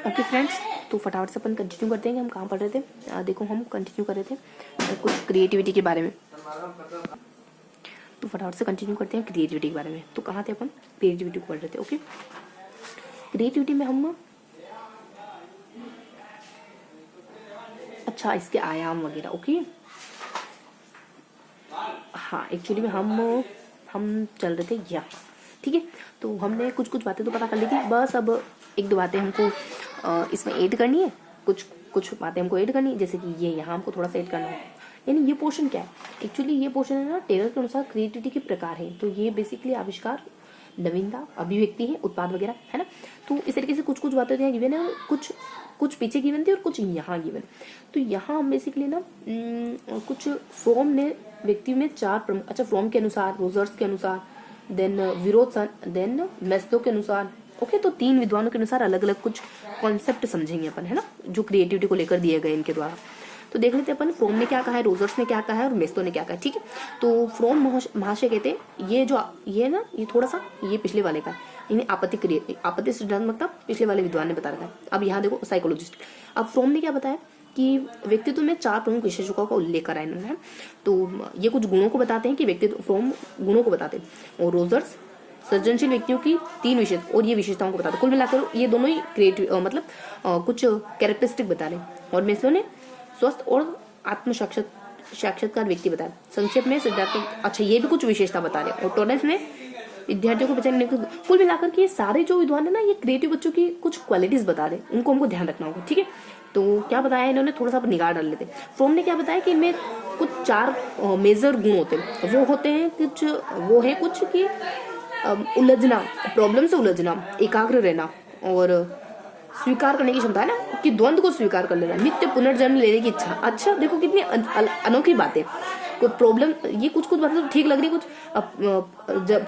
Okay friends, तो फटाफट से अपन कंटिन्यू करते हैं कि हम कहाँ पढ़ रहे थे। देखो हम कंटिन्यू कर रहे थे कुछ क्रिएटिविटी के बारे में। तो फटाफट से कंटिन्यू करते हैं क्रिएटिविटी के बारे में। तो कहाँ थे अपन? क्रिएटिविटी को पढ़ रहे थे। ओके, क्रिएटिविटी में हम अच्छा इसके आयाम वगैरह। ओके हाँ, एक्चुअली में हम चल रहे थे यहाँ, ठीक है। तो हमने कुछ कुछ बातें तो पता कर ली थी, बस अब एक दो बातें हमको इसमें ऐड करनी है। कुछ बातें हमको ऐड करनी है, जैसे कि ये यहाँ हमको थोड़ा सा ऐड करना है। यानी ये पोर्शन क्या है? एक्चुअली ये पोर्शन है ना, टेलर के अनुसार क्रिएटिविटी के प्रकार है। तो ये बेसिकली आविष्कार, नवीनता, अभिव्यक्ति है, उत्पाद वगैरह, है ना। तो इस तरीके से कुछ कुछ बातें यहाँ गिवन है, कुछ पीछे गिवन थी और कुछ यहाँ गिवन। तो यहाँ हम बेसिकली ना कुछ फ्रॉम ने व्यक्ति में चार प्रमुख, अच्छा फ्रॉम के अनुसार, रोजर्स के अनुसार, देन विरोधसन, देन मेस्लो के अनुसार। ओके, तो तीन विद्वानों के अनुसार अलग अलग कुछ कॉन्सेप्ट समझेंगे अपन, है ना, जो क्रिएटिविटी को लेकर दिए गए इनके द्वारा। तो देख लेते हैं अपन फ्रोम ने क्या कहा है, रोजर्स ने क्या कहा है और मेस्लो ने क्या कहा है, ठीक है। तो फ्रोम महाशय कहते हैं ये ना ये थोड़ा सा ये पिछले वाले का है, यानी आपत्ति सृजनात्मकता पिछले वाले विद्वान ने बता रखा है। अब यहाँ देखो साइकोलॉजिस्ट, अब फ्रोम ने क्या बताया कि व्यक्तित्व में चार प्रमुख विशेषताओं का उल्लेख करा इन्होंने। तो ये कुछ गुणों को बताते हैं कि व्यक्तित्व, फ्रोम गुणों को बताते हैं, और रोजर्स सृजनशील व्यक्तियों की तीन विशेषता और ये विशेषताओं को बताते हैं। कुल मिलाकर ये दोनों ही क्रिएटिव मतलब कुछ कैरेक्टरिस्टिक बता रहे हैं। और मेस्लो ने स्वस्थ और आत्म साक्षात्कार व्यक्ति बताया। संक्षेप में सिद्धार्थ, अच्छा ये भी कुछ विशेषता बता रहे हैं। और टॉरेंस ने विद्यार्थियों को पहचानने को, कुल मिलाकर के ये सारे जो विद्वान है ना, ये क्रिएटिव बच्चों की कुछ क्वालिटीज बता रहे हैं, उनको हमको ध्यान रखना होगा, ठीक है। तो क्या बताया इन्होंने, थोड़ा सा निगाह डाल लेते। फ्रोम ने क्या बताया कि इनमें कुछ चार मेजर गुण होते हैं। वो होते हैं कुछ, वो है कुछ कि उलझना, प्रॉब्लम से उलझना, एकाग्र रहना, और स्वीकार करने की क्षमता है ना, कि द्वंद को स्वीकार कर लेना, नित्य पुनर्जन्म लेने की इच्छा। अच्छा देखो कितनी अनोखी बातें। कोई प्रॉब्लम, ये कुछ कुछ बातें तो ठीक लग रही, कुछ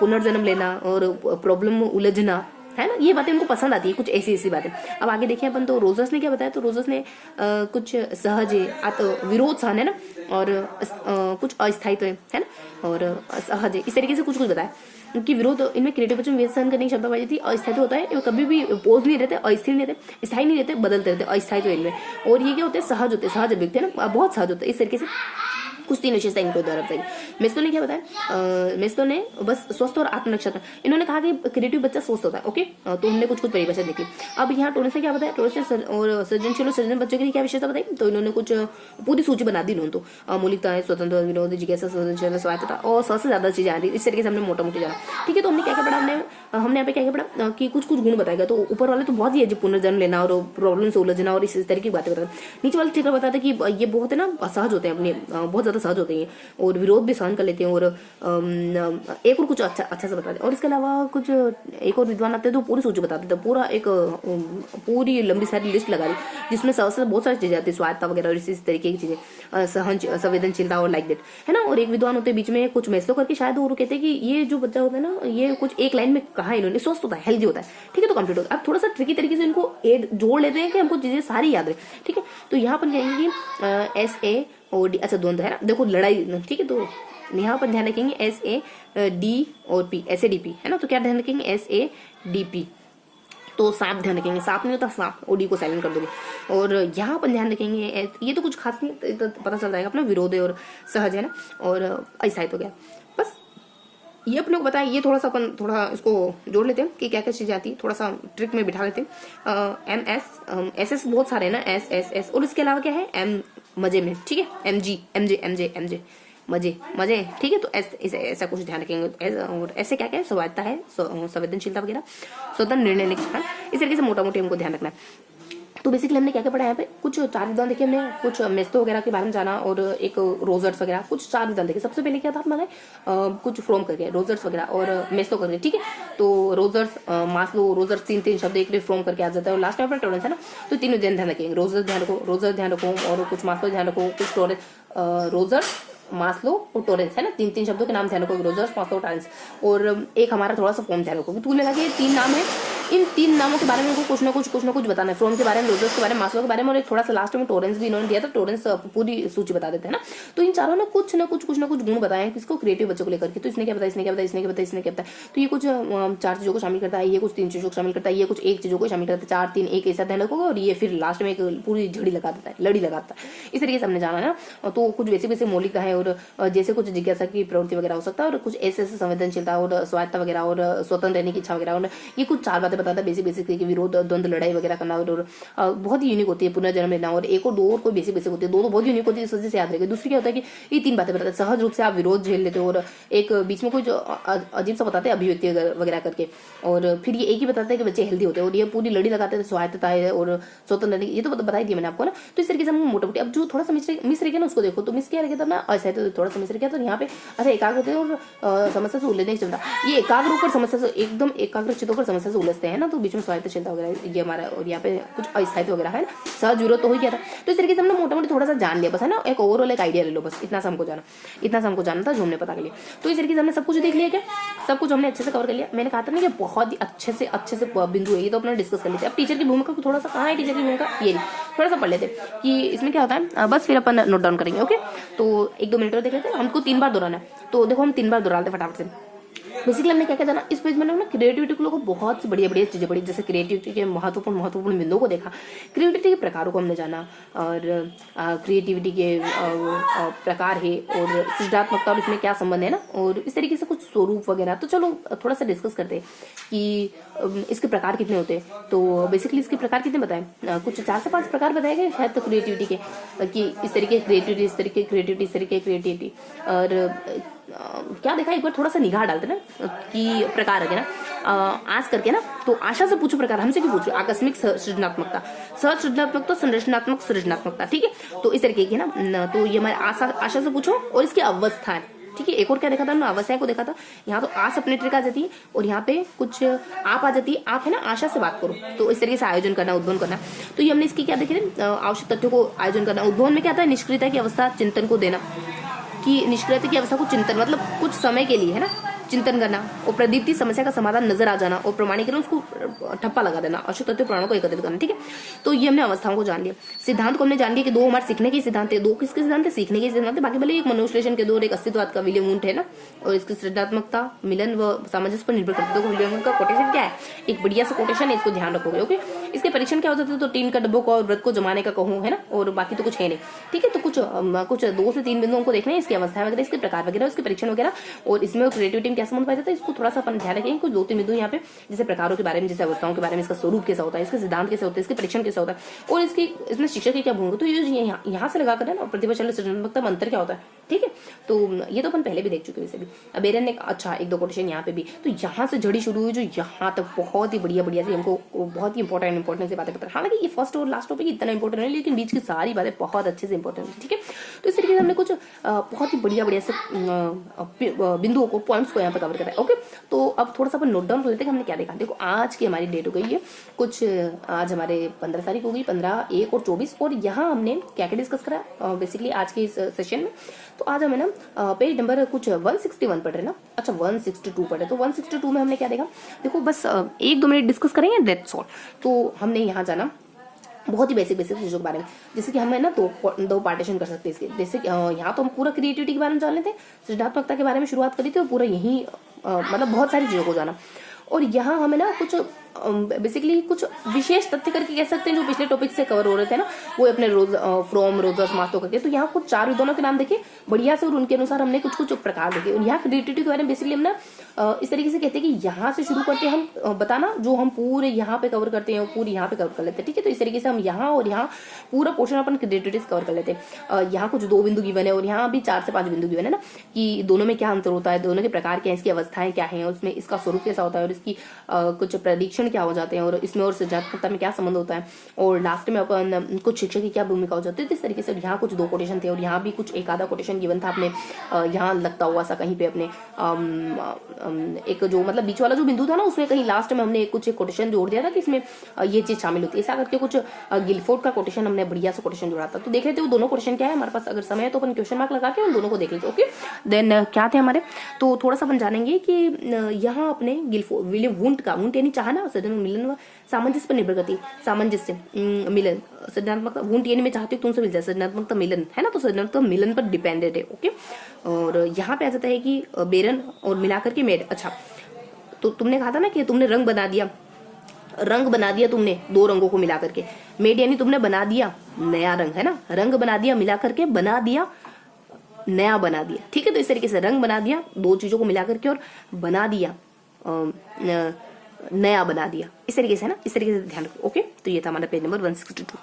पुनर्जन्म लेना और प्रॉब्लम में उलझना, है ना, ये बातें उनको पसंद आती है, कुछ ऐसी ऐसी बातें। अब आगे देखिए अपन, तो रोजर्स ने क्या बताया, तो रोजर्स ने कुछ सहज है, विरोध सहन है ना, और कुछ अस्थायित्व है ना, और असहज है, इस तरीके से कुछ कुछ बताया। क्योंकि विरोध, इनमें क्रिएटिव बच्चों में विरोध सहन करने की क्षमता पाई थी। अस्थायित्व होता है, कभी भी पोज नहीं रहते, अस्थिर नहीं रहते, स्थायी नहीं रहते, बदलते रहते, अस्थायित्व इनमें। और ये क्या होते हैं, सहज होते हैं, सहज अभिव्यक्ति है ना, बहुत सहज होते हैं। इस तरीके से कुछ तीन विशेषता इनको द्वारा बताई। मेस्लो ने क्या बताया, मेस्लो ने बस स्वस्थ और आत्मरक्षा, इन्होंने कहा कि क्रिएटिव बच्चा स्वस्थ होता है। ओके, तो हमने कुछ कुछ परिभाषा देखी। अब यहाँ टोरेंस ने क्या बताया, टोरेंस और सृजनशील और सृजन बच्चों के लिए क्या विशेषता बताई, तो इन्होंने कुछ पूरी सूची बना दी इन्होंने। तो मौलिकता है, स्वतंत्र, विनोद, जिज्ञासा, सृजनशील, स्वायत्तता और सबसे ज्यादा चीजें आ रही, इस तरीके से हमने मोटा मोटी जाना, ठीक है। तो हमने क्या क्या पढ़ा, हमने यहाँ पे क्या क्या पढ़ा कि कुछ कुछ गुण बताएगा। तो ऊपर वाले तो बहुत ही है, पुनर्जन्म लेना और प्रॉब्लम से उलझना और इस तरीके की बातें बताते। नीचे वाले ठीक बताते कि ये बहुत है ना, असहज होते हैं, अपने बहुत ज्यादा सहज होते हैं और विरोध भी सहन कर लेते हैं, और एक और कुछ अच्छा सा बताते हैं। और इसके अलावा कुछ एक और विद्वान आते हैं तो पूरी सूची बताते थे, पूरा एक पूरी लंबी सारी लिस्ट लगा दी, जिसमें सबसे बहुत सारी चीजें आती है, स्वायत्ता वगैरह और इस तरीके की चीजें, सहन, संवेदनशीलता और लाइक दैट, है ना। और एक विद्वान होते हैं बीच में, कुछ मेस्लो करके शायद, और कहते हैं कि ये जो बच्चा होता है ना, ये कुछ एक लाइन में कहा इन्होंने, स्वस्थ होता है, हेल्दी होता है, ठीक है। तो कंप्लीट होता है। अब थोड़ा सा ट्रिकी तरीके से इनको एड जोड़ लेते हैं कि हमको चीजें सारी याद रहे, ठीक है। तो यहाँ पर कहेंगे कि SA और D, अच्छा द्वंद्व है ना, देखो लड़ाई, ठीक है। तो यहाँ पर ध्यान रखेंगे SAD और P, SADP, है ना। तो क्या ध्यान रखेंगे, SADP। तो सांप ध्यान रखेंगे, सांप नहीं होता सांप, OD को साइलेंट कर दोगे। और यहाँ पर ध्यान रखेंगे, ये तो कुछ खास नहीं, तो पता चल जाएगा अपना, विरोध है और सहज है ना, और अस्थायित्व हो गया। बस ये अपने को बताया, ये थोड़ा सा अपन थोड़ा इसको जोड़ लेते हैं कि क्या क्या चीजें आती है, थोड़ा सा ट्रिक में बिठा लेते हैं। MS बहुत सारे है ना, S, और इसके अलावा क्या है, M मजे में, ठीक है, MG मजे, ठीक है। तो ऐसा कुछ ध्यान रखेंगे। और ऐसे क्या क्या है, स्वायत्ता है, संवेदनशीलता वगैरह, स्वतंत्र निर्णय लेने की, इस तरीके से मोटा मोटी हमको ध्यान रखना है। तो बेसिकली हमने क्या क्या पढ़ा यहाँ पे, कुछ चार विद्वान देखे हमने, कुछ मेस्लो वगैरह के बारे में जाना, और एक रोजर्स वगैरह, कुछ चार विद्वान देखे। सबसे पहले क्या था हमारे, कुछ फ्रोम करके, रोजर्स वगैरह और मेस्लो करके, ठीक है। तो रोजर्स, मास्लो, रोजर्स तीन शब्द एक फ्रोम करके आ जाता है, और लास्ट में टोरेंस है ना। तो तीनों ध्यान रखेंगे, रोजर्स ध्यान रखो, और कुछ मास्लो ध्यान रखो, कुछ टोरेंस, रोजर्स, मास्लो और टोरेंस, है ना, तीन शब्दों के नाम ध्यान रखो, रोजर्स, मास्लो और टोरेंस। और एक हमारा थोड़ा सा फॉर्म ध्यान रखो, तो लगा कि तीन नाम है, इन 3 नामों के बारे में उनको कुछ ना कुछ बताना है। फ्रोम के बारे में, रोजर्स के बारे में, मास्लो के बारे में, और एक थोड़ा सा लास्ट में टोरेंस भी इन्होंने दिया था। टोरेंस पूरी सूची बता देते हैं ना। तो इन चारों ने कुछ ना कुछ गुण बताए हैं किसको, क्रिएटिव बच्चों को लेकर के। तो इसने क्या बताया, इसने क्या बताया, इसने क्या बताया, इसने क्या बताया। तो ये कुछ 4 चीजों को शामिल करता है, ये कुछ 3 चीजों को शामिल करता है, ये कुछ 1 चीजों को शामिल करता है, 4 3 1 ऐसा ध्यान रखोगे। और ये फिर लास्ट में एक पूरी झड़ी लगा देता है, लड़ी लगाता है। इस तरीके से हमने जाना है ना। तो कुछ वैसे मौलिकता है, और जैसे कुछ जिज्ञासा की प्रवृत्ति वगैरह हो सकता है, और कुछ ऐसे संवेदनशीलता और स्वायत्ता वगैरह, और स्वतंत्र रहने की इच्छा वगैरह। और ये कुछ 4 बातें बताता है बेसिक कि विरोध, द्वंद्व, लड़ाई वगैरह करना, और बहुत ही यूनिक होती है पुनर्जन्म लेना। और एक और 2 और कोई बेसिक होती है, 2 तो बहुत यूनिक होती है, इस वजह से याद रखेगा। दूसरी क्या होता है कि ये 3 बातें बताते हैं। सहज रूप से आप विरोध झेल लेते हो, और एक बीच में कुछ अजीब सा बताते हैं अभिव्यक्ति वगैरह करके। और फिर ये एक ही बताते हैं कि बच्चे हेल्दी होते हैं, और ये पूरी लड़ी लगाते हैं स्वायत्तता है और स्वतंत्र, ये तो बता ही दिया मैंने आपको ना। तो इस तरीके से हम मोटा मोटी, अब जो थोड़ा सा मिस रह गया ना उसको देखो। तो मिस क्या रह गया था ना, ऐसा तो थोड़ा सा मिस रह गया। तो यहाँ पे अच्छा एकाग्र होते हैं और समस्या से उलझने की क्षमता, ये एकाग्र होकर समस्या से एकदम एकाग्रचित होकर समस्या से उलझते हैं ना। तो बीच में स्वायत्तशीलता वगैरह ये हमारा, और यहाँ पे कुछ अस्थायित्व वगैरह है ना, सहज विरोध तो हो ही गया था। तो इस तरीके से हमने मोटा मोटी थोड़ा सा जान लिया बस है ना, एक ओवरऑल एक आइडिया ले लो बस। इतना सा हमको जाना था जो हमने पता कर लिया। तो इस तरीके से हमने सब कुछ देख लिया क्या, सब कुछ हमने अच्छे से कवर कर लिया। मैंने कहा था ना कि बहुत ही अच्छे से बिंदु है ये, तो अपने डिस्कस कर लेते हैं। अब टीचर की भूमिका को थोड़ा सा, कहाँ है टीचर की भूमिका, ये थोड़ा सा पढ़ लेते कि इसमें क्या होता है, बस फिर अपन नोट डाउन करेंगे। ओके, तो 1-2 मिनट और देख लेते हैं। हमको 3 बार दोहराना है, तो देखो हम 3 बार दोहराते फटाफट से। बेसिकली हमने क्या क्या जाना इस पेज में ना, क्रिएटिविटी को लोगों बहुत सी बढ़िया चीजें पढ़ी। जैसे क्रिएटिविटी के महत्वपूर्ण बिंदुओं को देखा, क्रिएटिविटी के प्रकारों को हमने जाना, और क्रिएटिविटी के प्रकार है, और सृजनात्मकता और इसमें क्या संबंध है ना, और इस तरीके से कुछ स्वरूप वगैरह। तो चलो थोड़ा सा डिस्कस करते हैं कि इसके प्रकार कितने होते हैं। तो बेसिकली इसके प्रकार कितने बताए, कुछ 4 से 5 प्रकार बताए गए शायद तो क्रिएटिविटी के, कि इस तरीके क्रिएटिविटी, इस तरीके क्रिएटिविटी, इस तरीके क्रिएटिविटी। और क्या देखा, एक बार थोड़ा सा निगाह डालते ना कि प्रकार है ना, आज करके ना। तो आशा से पूछो प्रकार, हमसे क्यों पूछ रहे हो, आकस्मिक सृजनात्मकता, सहज सृजनात्मकता, संरचनात्मक सृजनात्मकता, ठीक है। तो इस तरीके की ना, तो ये हमारे आशा से पूछो, और इसकी अवस्था है, ठीक है। एक और क्या देखा था हमने, अवस्था को देखा था। यहाँ तो आस अपने ट्रिक आ जाती है, और यहाँ पे कुछ आप आ जाती है। आप है ना आशा से बात करो, तो इस तरीके से आयोजन करना, उद्भवन करना। तो ये हमने इसकी क्या देखे थे, आवश्यक तथ्यों को आयोजन करना। उद्भवन में क्या था, निष्क्रियता की अवस्था चिंतन को देना, कि निष्क्रियता की अवस्था को चिंतन मतलब कुछ समय के लिए है ना चिंतन करना, और प्रदीप्ति समस्या का समाधान नजर आ जाना, और प्रमाणीकरण उसको ठप्पा लगा देना, आवश्यक तथ्य प्राणों को एकत्रित करना, ठीक है। तो ये हमने अवस्थाओं को जान लिया। सिद्धांत को हमने जान लिया कि 2 हमारे सीखने के सिद्धांत है, 2 किसके सिद्धांत है, सीखने के सिद्धांत है। बाकी भले एक मनोविश्लेषण के 2 और एक अस्तित्ववाद का विलियम वुंट है ना, और इसकी सृजनात्मकता मिलन व सामंजस्य पर निर्भर करती है। तो विलियम वुंट का कोटेशन क्या है, एक बढ़िया सा कोटेशन है, इसको ध्यान रखोगे। ओके, इसके परीक्षण क्या हो जाते हैं, तो टीन का डब्बों को और व्रत को जमाने का कहूँ है ना, और बाकी तो कुछ है नहीं, ठीक है। तो कुछ 2 से 3 बिंदुओं को देखना है, इसकी अवस्था वगैरह, इसके प्रकार वगैरह, इसके परीक्षण वगैरह, और इसमें क्रिएटिविटी क्या संबंध पाया जाता है, इसको थोड़ा सा अपन ध्यान रखेंगे। कुछ 2-3 बिंदु यहाँ पे, जैसे प्रकारों के बारे में, जैसे अवस्थाओं के बारे में, इसका स्वरूप कैसा होता है, इसके सिद्धांत कैसे होते हैं, इसके परीक्षण कैसा होता है, और इसमें शिक्षक की क्या भूमिका। तो ये यहाँ से लगा कर ना, प्रतिभाशाली सृजनात्मकता में अंतर क्या होता है, ठीक है। तो ये तो अपन पहले भी देख चुके वैसे भी। अब एरन ने अच्छा 1-2 कोटेशन यहाँ पे भी, तो यहाँ से जड़ी शुरू हुई जो यहाँ तक बहुत ही बढ़िया से हमको बहुत ही इंपॉर्टेंट से बातें पता है। हालांकि ये फर्स्ट और लास्ट टॉपिक इतना इंपॉर्टेंट नहीं, लेकिन बीच की सारी बातें बहुत अच्छे से इंपॉर्टेंट है, ठीक है। तो इस तरीके से हमने कुछ बहुत ही बढ़िया से बिंदुओं को, पॉइंट्स को यहाँ पे कवर करा है। ओके, तो अब थोड़ा सा अपन नोट डाउन कर लेते हैं कि हमने क्या देखा। देखो आज की हमारी डेट हो गई है कुछ, आज हमारे 15 तारीख हो गई, 15, 1 और 24, और यहाँ हमने क्या क्या डिस्कस करा बेसिकली आज के इस सेशन में। तो आज हमें ना पेज नंबर कुछ 161 पढ़ रहे ना, अच्छा 162 पढ़े। तो 162 में हमने क्या देखा, देखो बस 1-2 मिनट डिस्कस करेंगे, दैट्स ऑल। तो हमने यहाँ जाना बहुत ही बेसिक चीजों के बारे में, जैसे कि हमें ना दो पार्टीशन कर सकते हैं इसके। जैसे यहाँ तो हम पूरा क्रिएटिविटी के बारे में जान लेते हैं, सृजनात्मकता के बारे में शुरुआत करी थी, और पूरा यही मतलब बहुत सारी चीजों को जाना। और यहाँ हमें ना कुछ बेसिकली कुछ विशेष तथ्य करके कह सकते हैं जो पिछले टॉपिक से कवर हो रहे थे ना, वो अपने फ्रॉम, रोजर्स, मास्लो करके। तो यहाँ कुछ 4 विद्वानों के नाम देखे बढ़िया से, और उनके अनुसार हमने कुछ प्रकार देखे। और यहाँ क्रिएटिविटी के बारे में बेसिकली हम ना इस तरीके से कहते हैं कि यहाँ से शुरू करते हैं हम बताना, जो हम पूरे यहाँ पे कवर करते हैं वो पूरी यहाँ पे कवर कर लेते हैं, ठीक है। तो इस तरीके से हम यहाँ और यहाँ पूरा पोर्शन अपन क्रिएटिविटी कवर कर लेते हैं। यहाँ कुछ 2 बिंदु गिवन है, और यहाँ भी 4 से 5 बिंदु गिवन है ना, कि दोनों में क्या अंतर होता है, दोनों के प्रकार क्या है, इसकी अवस्थाएं क्या है, और उसमें इसका स्वरूप कैसा होता है, और इसकी कुछ प्रेडिक्शन क्या हो जाते हैं, और इसमें और सृजनात्मकता में क्या संबंध होता है, और लास्ट में अपन कुछ शिक्षक की क्या भूमिका हो जाती है। इस तरीके से यहाँ कुछ 2 कोटेशन थे, और यहाँ भी कुछ एक आधा कोटेशन गिवन था अपने यहाँ लगता हुआ सा कहीं पे अपने एक जो मतलब बीच वाला जो बिंदु था ना, उसमें कहीं लास्ट में हमने कुछ कोटेशन जोड़ दिया था कि इसमें ये चीज शामिल होती है। ऐसा करके कुछ गिलफोर्ड का कोटेशन हमने बढ़िया सा कोटेशन जोड़ा था। तो देख लेते वो दोनों कोटेशन क्या है हमारे पास, अगर समय है तो अपन क्वेश्चन मार्क लगा के उन दोनों को देख लेते। ओके, देन क्या थे हमारे, तो थोड़ा सा अपन जानेंगे कि यहाँ अपने विलियम वुंट यानी चाहा ना सृजनात्मक मिलन व सामंजस्य पर निर्भर करती है। सामंजस्य मिलन, सृजनात्मकता वुंट यानी मैं चाहती हूँ तुमसे मिल जाए, सृजनात्मकता मिलन है ना, तो सृजनात्मकता मिलन पर डिपेंडेंट है। ओके, और यहाँ पे आ जाता है कि बेरन और मिलाकर के मेड। अच्छा, तो तुमने कहा था ना कि तुमने रंग बना दिया, रंग बना दिया तुमने दो रंगों को मिला करके। मेड यानी तुमने बना दिया नया रंग, है ना, रंग बना दिया मिला करके, बना दिया नया बना दिया। ठीक है, तो इस तरीके से रंग बना दिया दो चीजों को मिला करके और बना दिया नया बना दिया, इस तरीके से है ना, इस तरीके से ध्यान रखो। ओके, तो ये था हमारा पेज नंबर 162।